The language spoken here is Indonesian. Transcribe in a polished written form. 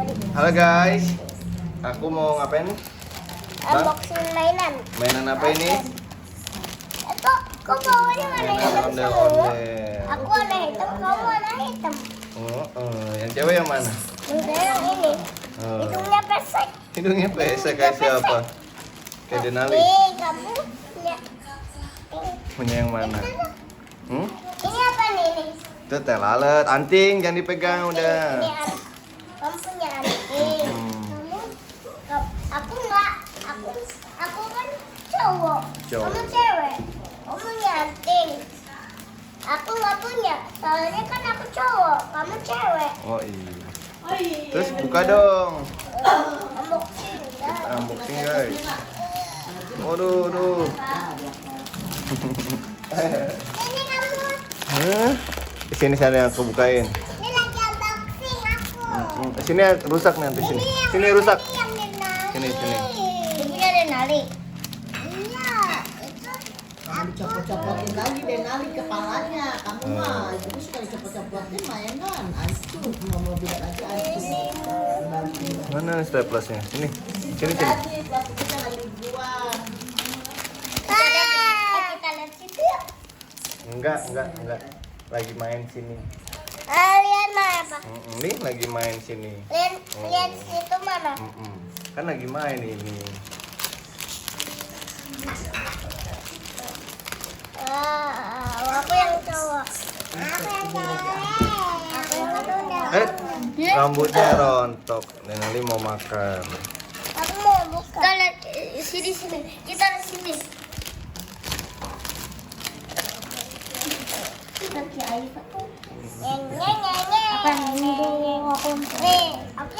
Halo guys, aku mau ngapain nih? Unboxing mainan. Mainan apa ini? Itu kok bawahnya warna hitam semua? Ondel-ondel. Aku warna hitam, kamu warna hitam. Yang cewek yang mana? Yang ini. Oh. Hidungnya pesek. Hidungnya pesek kayak siapa? Kayak Denali. Nih, kamu punya. Punya yang mana? Ini apa nih? Ini? Itu teh lalat, anting jangan dipegang udah. Ini kamu punya anting. Aku enggak. Aku kan cowok. Cowok. Kamu cewek. Kamu punya anting. Aku nggak punya. Soalnya kan aku cowok. Kamu cewek. Oh iya. Terus buka dong. Unboxing. Unboxing guys. Waduh. Ini kamu. Hah? Sini sana aku bukain. Ini lagi unboxing aku. Sini rusak nanti sini. Sini rusak. Yang Denali. Sini. Ini ada Denali. Iya. Itu Kamu dicopot-copotin lagi Denali kepalanya. Kamu mah itu suka dicopot-copotin main kan. Ancur mau mobil aja ancur. Mana staplernya? Sini. Sini. Lagi plastiknya lagi dibuat. kita lihat situ ya. Enggak. Lagi main sini. Lihat mana apa? Nih lagi main sini. Lihat situ mana? Kan lagi main ini. Aku yang cowok. Aku yang cewek. Aku yang kedua. Rambutnya rontok. Denali mau makan. Aku mau buka. Kita lihat sini. Kita lihat sini. Kaki Aif aku. Apa yang ini? Nih, aku